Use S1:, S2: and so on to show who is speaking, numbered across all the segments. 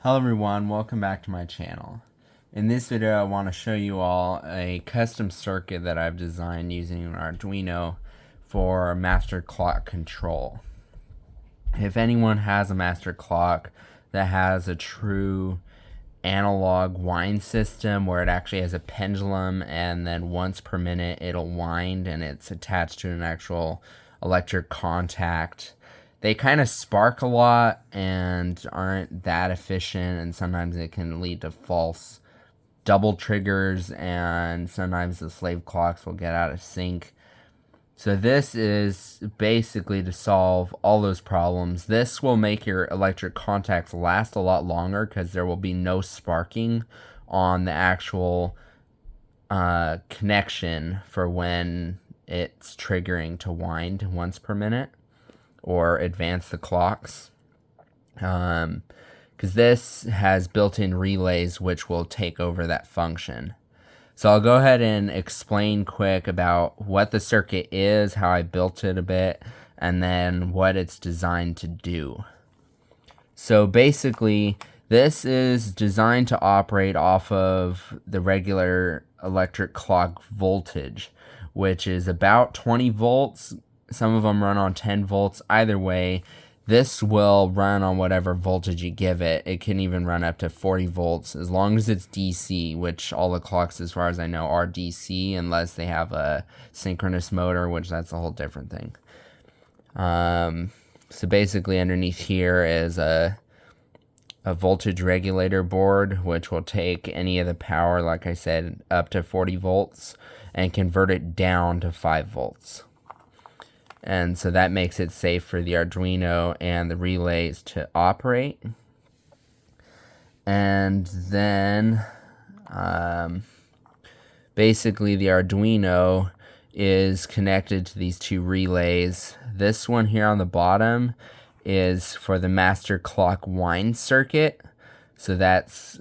S1: Hello everyone, welcome back to my channel. In this video I want to show you all a custom circuit that I've designed using an Arduino for master clock control. If anyone has a master clock that has a true analog wind system where it actually has a pendulum and then once per minute it'll wind and it's attached to an actual electric contact, they kind of spark a lot and aren't that efficient, and sometimes it can lead to false double triggers, and sometimes the slave clocks will get out of sync. So this is basically to solve all those problems. This will make your electric contacts last a lot longer because there will be no sparking on the actual connection for when it's triggering to wind once per minute or advance the clocks, because this has built-in relays which will take over that function. So I'll go ahead and explain quick about what the circuit is, how I built it a bit, and then what it's designed to do. So basically, this is designed to operate off of the regular electric clock voltage, which is about 20 volts. Some of them run on 10 volts. Either way, this will run on whatever voltage you give it. It can even run up to 40 volts as long as it's DC, which all the clocks, as far as I know, are DC unless they have a synchronous motor, which that's a whole different thing. So basically underneath here is a voltage regulator board, which will take any of the power, like I said, up to 40 volts and convert it down to 5 volts. And so that makes it safe for the Arduino and the relays to operate. And then basically the Arduino is connected to these two relays. This one here on the bottom is for the master clock wind circuit. So that's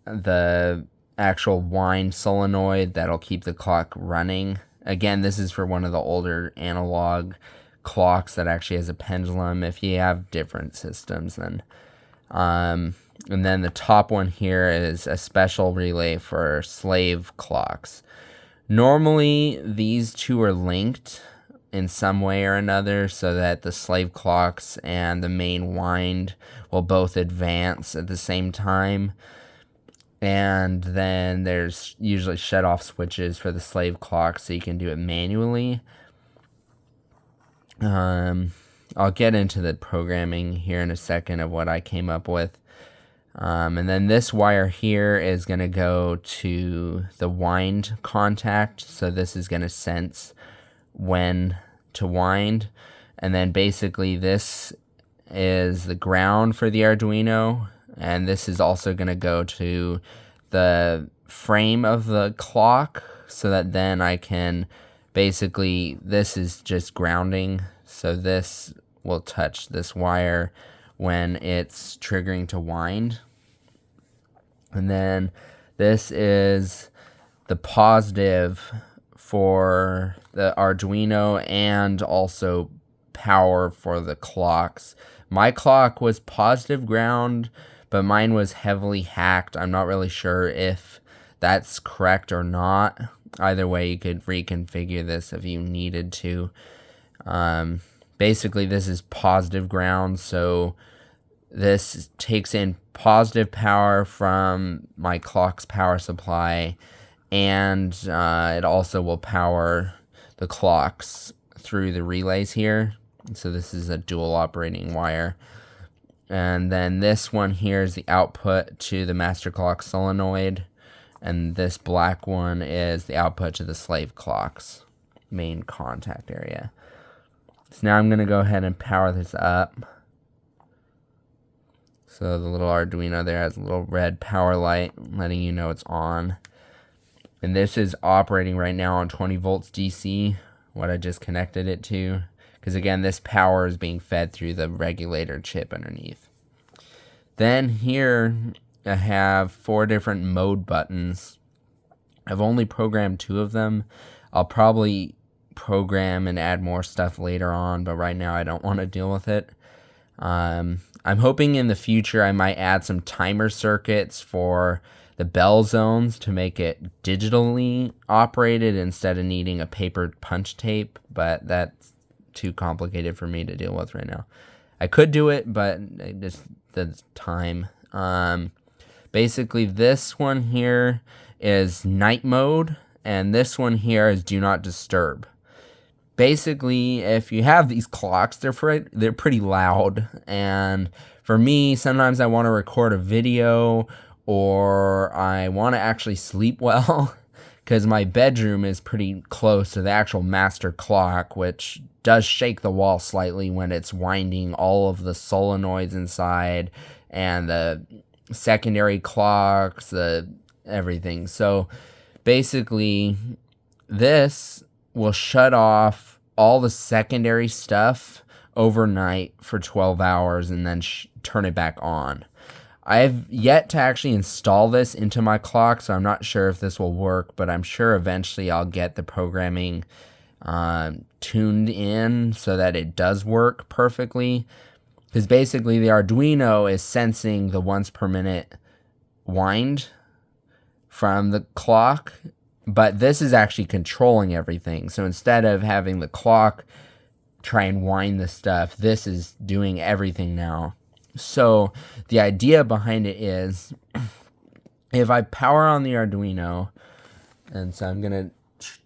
S1: the actual wind solenoid that'll keep the clock running. Again, this is for one of the older analog clocks that actually has a pendulum. If you have different systems, then and then the top one here is a special relay for slave clocks. Normally, these two are linked in some way or another so that the slave clocks and the main wind will both advance at the same time. And then there's usually shut-off switches for the slave clock, so you can do it manually. I'll get into the programming here in a second of what I came up with. And then this wire here is going to go to the wind contact, so this is going to sense when to wind. And then basically this is the ground for the Arduino, and this is also going to go to the frame of the clock, so that then I can basically, this is just grounding, so this will touch this wire when it's triggering to wind. And then this is the positive for the Arduino and also power for the clocks. My clock was positive ground, but mine was heavily hacked. I'm not really sure if that's correct or not. Either way, you could reconfigure this if you needed to. Basically, this is positive ground, so this takes in positive power from my clock's power supply, and it also will power the clocks through the relays here. So this is a dual operating wire. And then this one here is the output to the master clock solenoid, and this black one is the output to the slave clock's main contact area. So now I'm going to go ahead and power this up. So the little Arduino there has a little red power light letting you know it's on. And this is operating right now on 20 volts DC, what I just connected it to. Because again, this power is being fed through the regulator chip underneath. Then here I have 4 different mode buttons. I've only programmed 2 of them. I'll probably program and add more stuff later on, but right now I don't want to deal with it. I'm hoping in the future I might add some timer circuits for the bell zones to make it digitally operated instead of needing a paper punch tape, but that's too complicated for me to deal with right now. I could do it, but just the time. Basically, this one here is night mode, and this one here is do not disturb. Basically, if you have these clocks, they're pretty loud, and for me, sometimes I want to record a video or I want to actually sleep well because my bedroom is pretty close to the actual master clock, which does shake the wall slightly when it's winding all of the solenoids inside and the secondary clocks, everything. So basically, this will shut off all the secondary stuff overnight for 12 hours and then turn it back on. I've yet to actually install this into my clock, so I'm not sure if this will work, but I'm sure eventually I'll get the programming tuned in so that it does work perfectly. Because basically the Arduino is sensing the once per minute wind from the clock, but this is actually controlling everything. So instead of having the clock try and wind the stuff, this is doing everything now. So the idea behind it is if I power on the Arduino, and so I'm going to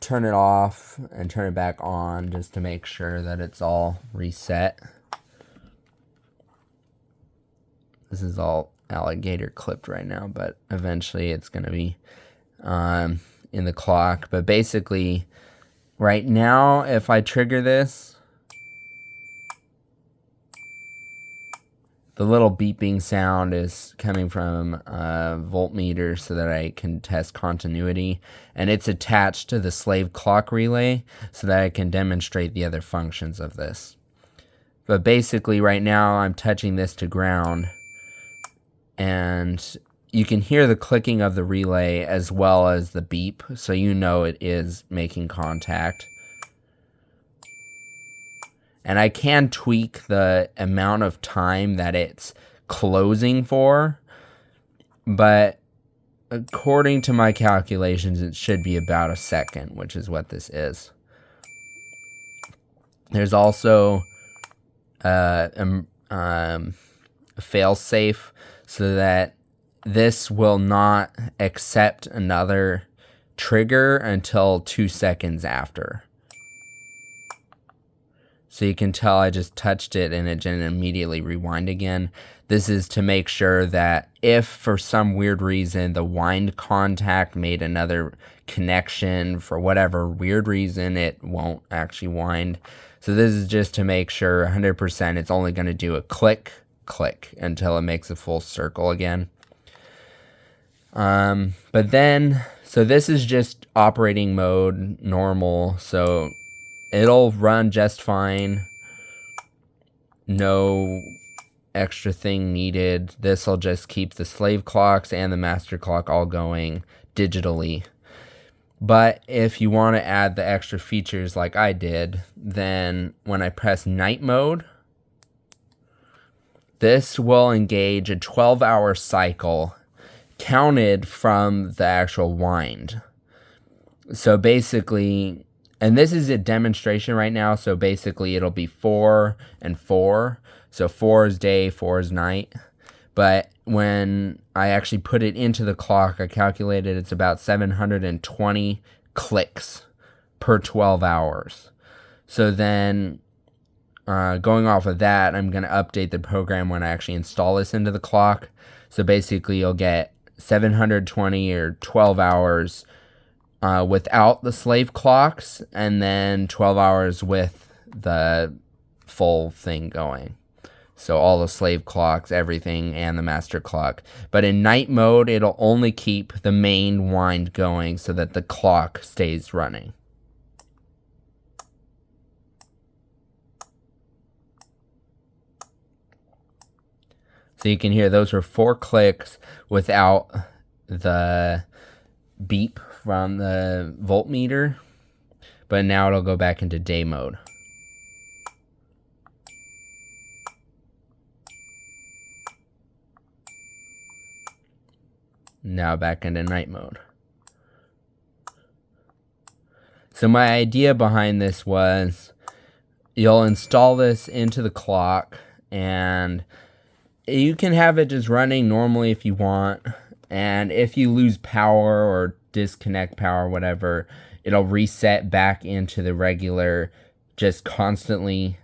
S1: turn it off and turn it back on just to make sure that it's all reset. This is all alligator clipped right now, but eventually it's going to be in the clock. But basically, right now, if I trigger this, the little beeping sound is coming from a voltmeter so that I can test continuity. And it's attached to the slave clock relay so that I can demonstrate the other functions of this. But basically, right now, I'm touching this to ground. And you can hear the clicking of the relay as well as the beep, so you know it is making contact. And I can tweak the amount of time that it's closing for, but according to my calculations, it should be about a second, which is what this is. There's also a fail-safe so that this will not accept another trigger until 2 seconds after. So you can tell I just touched it and it didn't immediately rewind again. This is to make sure that if for some weird reason the wind contact made another connection for whatever weird reason, it won't actually wind. So this is just to make sure 100% it's only going to do a click, click until it makes a full circle again. But then, so this is just operating mode, normal, so it'll run just fine. No extra thing needed. This will just keep the slave clocks and the master clock all going digitally. But if you want to add the extra features like I did, then when I press night mode, this will engage a 12-hour cycle counted from the actual wind. So basically, and this is a demonstration right now, so basically it'll be 4 and 4. So 4 is day, 4 is night. But when I actually put it into the clock, I calculated it's about 720 clicks per 12 hours. So then, going off of that, I'm going to update the program when I actually install this into the clock. So basically, you'll get 720 or 12 hours without the slave clocks, and then 12 hours with the full thing going. So all the slave clocks, everything, and the master clock. But in night mode, it'll only keep the main wind going so that the clock stays running. So you can hear those were 4 clicks without the beep from the voltmeter. But now it'll go back into day mode. Now back into night mode. So my idea behind this was you'll install this into the clock, and you can have it just running normally if you want. And if you lose power or disconnect power, whatever, it'll reset back into the regular, just constantly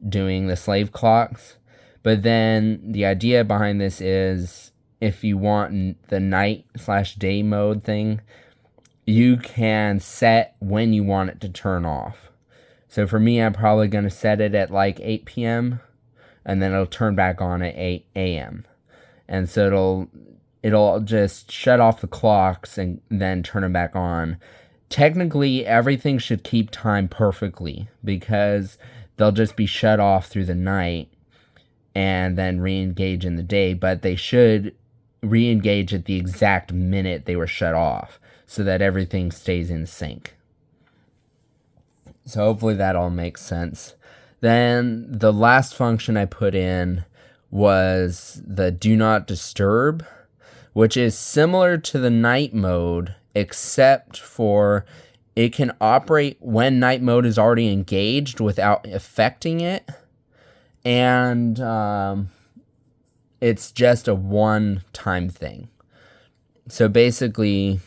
S1: doing the slave clocks. But then the idea behind this is if you want the night/day mode thing, you can set when you want it to turn off. So for me, I'm probably going to set it at like 8 p.m. and then it'll turn back on at 8 a.m. And so it'll just shut off the clocks and then turn them back on. Technically, everything should keep time perfectly because they'll just be shut off through the night and then re-engage in the day, but they should re-engage at the exact minute they were shut off so that everything stays in sync. So hopefully that all makes sense. Then the last function I put in was the do not disturb, which is similar to the night mode, except for it can operate when night mode is already engaged without affecting it. And it's just a one-time thing. So basically,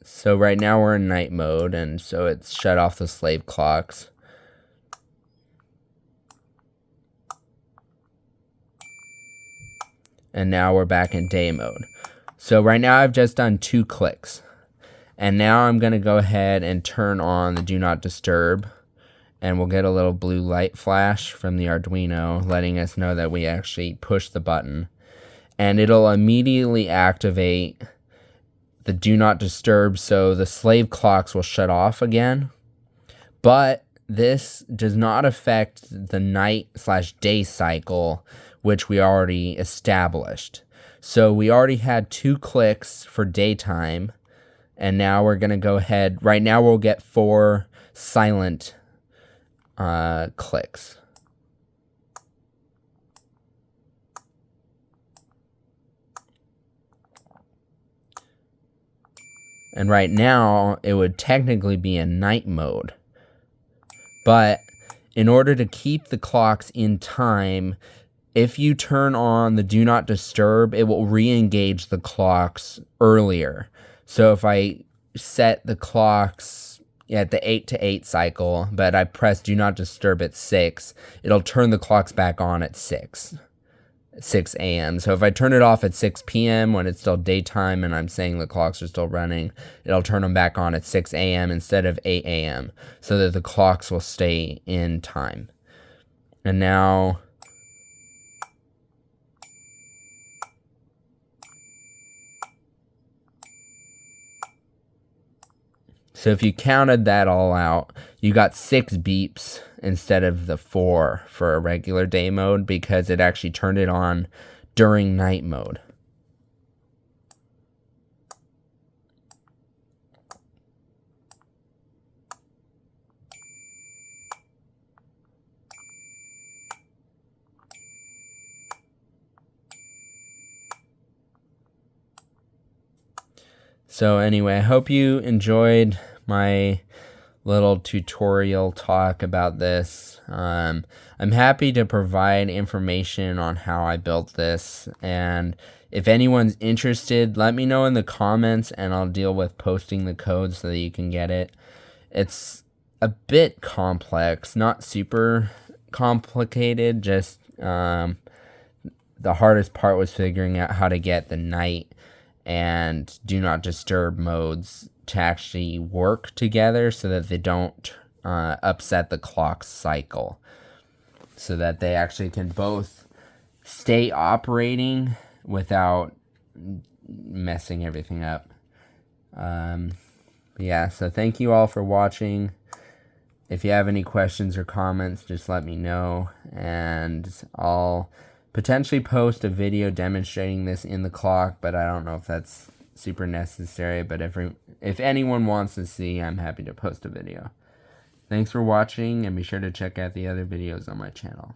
S1: so right now we're in night mode, and so it's shut off the slave clocks. And now we're back in day mode. So right now I've just done 2 clicks. And now I'm going to go ahead and turn on the do not disturb. And we'll get a little blue light flash from the Arduino letting us know that we actually pushed the button. And it'll immediately activate the do not disturb, so the slave clocks will shut off again. But this does not affect the night/day cycle, which we already established. So we already had 2 clicks for daytime, and now we're going to go ahead. Right now we'll get 4 silent clicks. And right now, it would technically be in night mode. But in order to keep the clocks in time, if you turn on the do not disturb, it will re-engage the clocks earlier. So if I set the clocks at the 8 to 8 cycle, but I press do not disturb at 6, it'll turn the clocks back on at 6 a.m. So if I turn it off at 6 p.m. when it's still daytime and I'm saying the clocks are still running, it'll turn them back on at 6 a.m. instead of 8 a.m. so that the clocks will stay in time. And now so if you counted that all out, you got 6 beeps instead of the 4 for a regular day mode because it actually turned it on during night mode. So anyway, I hope you enjoyed my little tutorial talk about this. I'm happy to provide information on how I built this, and if anyone's interested, let me know in the comments and I'll deal with posting the code so that you can get it. It's a bit complex, not super complicated, just the hardest part was figuring out how to get the night and do not disturb modes to actually work together so that they don't upset the clock cycle, so that they actually can both stay operating without messing everything up. Yeah, so thank you all for watching. If you have any questions or comments, just let me know, and I'll potentially post a video demonstrating this in the clock, but I don't know if that's super necessary. But if anyone wants to see, I'm happy to post a video. Thanks for watching, and be sure to check out the other videos on my channel.